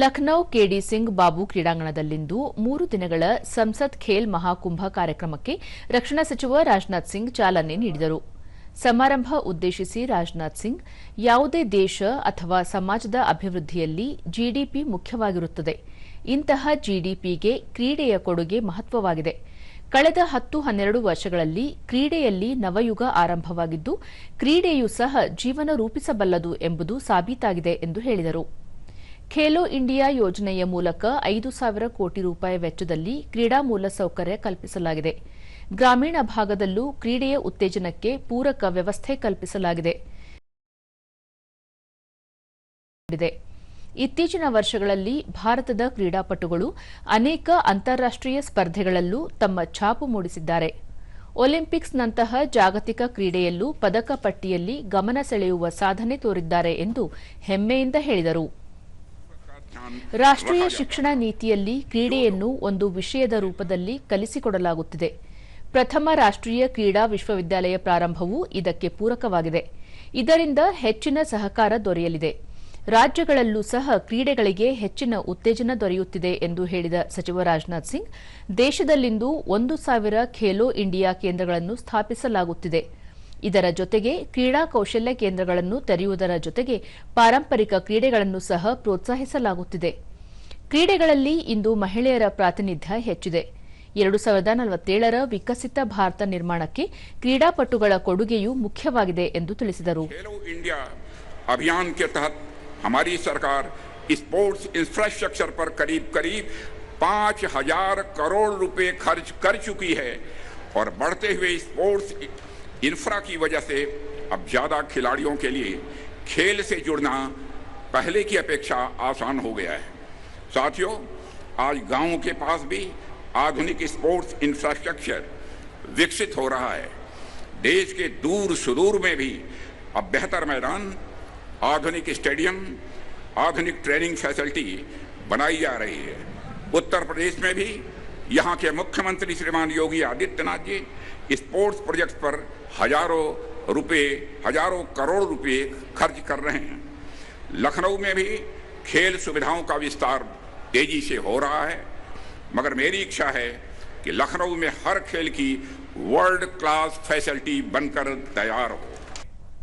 ಲಖನೌ ಕೆಡಿ ಸಿಂಗ್ ಬಾಬು ಕ್ರೀಡಾಂಗಣದಲ್ಲಿಂದು 3 ದಿನಗಳ ಸಂಸತ್ ಖೇಲ್ ಮಹಾಕುಂಭ ಕಾರ್ಯಕ್ರಮಕ್ಕೆ ರಕ್ಷಣಾ ಸಚಿವ ರಾಜನಾಥ್ ಸಿಂಗ್ ಚಾಲನೆ ನೀಡಿದರು. ಸಮಾರಂಭ ಉದ್ದೇಶಿಸಿ ರಾಜನಾಥ್ ಸಿಂಗ್, ಯಾವುದೇ ದೇಶ ಅಥವಾ ಸಮಾಜದ ಅಭಿವೃದ್ಧಿಯಲ್ಲಿ ಜಿಡಿಪಿ ಮುಖ್ಯವಾಗಿರುತ್ತದೆ. ಇಂತಹ ಜಿಡಿಪಿಗೆ ಕ್ರೀಡೆಯ ಕೊಡುಗೆ ಮಹತ್ವವಾಗಿದೆ. ಕಳೆದ 10-12 ವರ್ಷಗಳಲ್ಲಿ ಕ್ರೀಡೆಯಲ್ಲಿ ನವಯುಗ ಆರಂಭವಾಗಿದ್ದು, ಕ್ರೀಡೆಯೂ ಸಹ ಜೀವನ ರೂಪಿಸಬಲ್ಲದು ಎಂಬುದು ಸಾಬೀತಾಗಿದೆ ಎಂದು ಹೇಳಿದರು. ಖೇಲೋ ಇಂಡಿಯಾ ಯೋಜನೆಯ ಮೂಲಕ 5,000 ಕೋಟಿ ರೂಪಾಯಿ ವೆಚ್ಚದಲ್ಲಿ ಕ್ರೀಡಾ ಮೂಲಸೌಕರ್ಯ ಕಲ್ಪಿಸಲಾಗಿದೆ. ಗ್ರಾಮೀಣ ಭಾಗದಲ್ಲೂ ಕ್ರೀಡೆಯ ಉತ್ತೇಜನಕ್ಕೆ ಪೂರಕ ವ್ಯವಸ್ಥೆ ಕಲ್ಪಿಸಲಾಗಿದೆ. ಇತ್ತೀಚಿನ ವರ್ಷಗಳಲ್ಲಿ ಭಾರತದ ಕ್ರೀಡಾಪಟುಗಳು ಅನೇಕ ಅಂತಾರಾಷ್ಟೀಯ ಸ್ಪರ್ಧೆಗಳಲ್ಲೂ ತಮ್ಮ ಛಾಪು ಮೂಡಿಸಿದ್ದಾರೆ. ಒಲಿಂಪಿಕ್ಸ್ನಂತಹ ಜಾಗತಿಕ ಕ್ರೀಡೆಯಲ್ಲೂ ಪದಕ ಪಟ್ಟಿಯಲ್ಲಿ ಗಮನ ಸೆಳೆಯುವ ಸಾಧನೆ ತೋರಿದ್ದಾರೆ ಎಂದು ಹೆಮ್ಮೆಯಿಂದ ಹೇಳಿದರು. ರಾಷ್ಟ್ರೀಯ ಶಿಕ್ಷಣ ನೀತಿಯಲ್ಲಿ ಕ್ರೀಡೆಯನ್ನು ಒಂದು ವಿಷಯದ ರೂಪದಲ್ಲಿ ಕಲಿಸಿಕೊಡಲಾಗುತ್ತಿದೆ. ಪ್ರಥಮ ರಾಷ್ಟ್ರೀಯ ಕ್ರೀಡಾ ವಿಶ್ವವಿದ್ಯಾಲಯ ಪ್ರಾರಂಭವೂ ಇದಕ್ಕೆ ಪೂರಕವಾಗಿದೆ. ಇದರಿಂದ ಹೆಚ್ಚಿನ ಸಹಕಾರ ದೊರೆಯಲಿದೆ. ರಾಜ್ಯಗಳಲ್ಲೂ ಸಹ ಕ್ರೀಡೆಗಳಿಗೆ ಹೆಚ್ಚಿನ ಉತ್ತೇಜನ ದೊರೆಯುತ್ತಿದೆ ಎಂದು ಹೇಳಿದ ಸಚಿವ ರಾಜನಾಥ್ ಸಿಂಗ್, ದೇಶದಲ್ಲಿಂದು 1,000 ಖೇಲೋ ಇಂಡಿಯಾ ಕೇಂದ್ರಗಳನ್ನು ಸ್ಥಾಪಿಸಲಾಗುತ್ತಿದೆ. ಇದರ ಜೊತೆಗೆ ಕ್ರೀಡಾ ಕೌಶಲ್ಯ ಕೇಂದ್ರಗಳನ್ನು ತೆರೆಯುವುದರ ಜೊತೆಗೆ ಪಾರಂಪರಿಕ ಕ್ರೀಡೆಗಳನ್ನು ಸಹ ಪ್ರೋತ್ಸಾಹಿಸಲಾಗುತ್ತಿದೆ. ಕ್ರೀಡೆಗಳಲ್ಲಿ ಇಂದು ಮಹಿಳೆಯರ ಪ್ರಾತಿನಿಧ್ಯ ಹೆಚ್ಚಿದೆ. 2047ರ ವಿಕಸಿತ ಭಾರತ ನಿರ್ಮಾಣಕ್ಕೆ ಕ್ರೀಡಾಪಟುಗಳ ಕೊಡುಗೆಯೂ ಮುಖ್ಯವಾಗಿದೆ ಎಂದು ತಿಳಿಸಿದರು. खेलो इंडिया अभियान के तहत हमारी सरकार स्पोर्ट्स इंफ्रास्ट्रक्चर पर करीब 5,000 करोड़ रुपए खर्च कर चुकी है और बढ़ते हुए स्पोर्ट्स इंफ्रा की वजह से अब ज्यादा खिलाड़ियों के लिए खेल से जुड़ना पहले की अपेक्षा आसान हो गया है। साथियों, आज गांवों के पास भी आधुनिक स्पोर्ट्स इंफ्रास्ट्रक्चर विकसित हो रहा है। देश के दूर सुदूर में भी अब बेहतर मैदान, आधुनिक स्टेडियम, आधुनिक ट्रेनिंग फैसिलिटी बनाई जा रही है। उत्तर प्रदेश में भी यहाँ के मुख्यमंत्री श्रीमान योगी आदित्यनाथ जी स्पोर्ट्स प्रोजेक्ट पर हजारों करोड़ रुपए खर्च कर रहे हैं। लखनऊ में भी खेल सुविधाओं का विस्तार तेजी से हो रहा है, मगर मेरी इच्छा है कि लखनऊ में हर खेल की वर्ल्ड क्लास फैसिलिटी बनकर तैयार हो।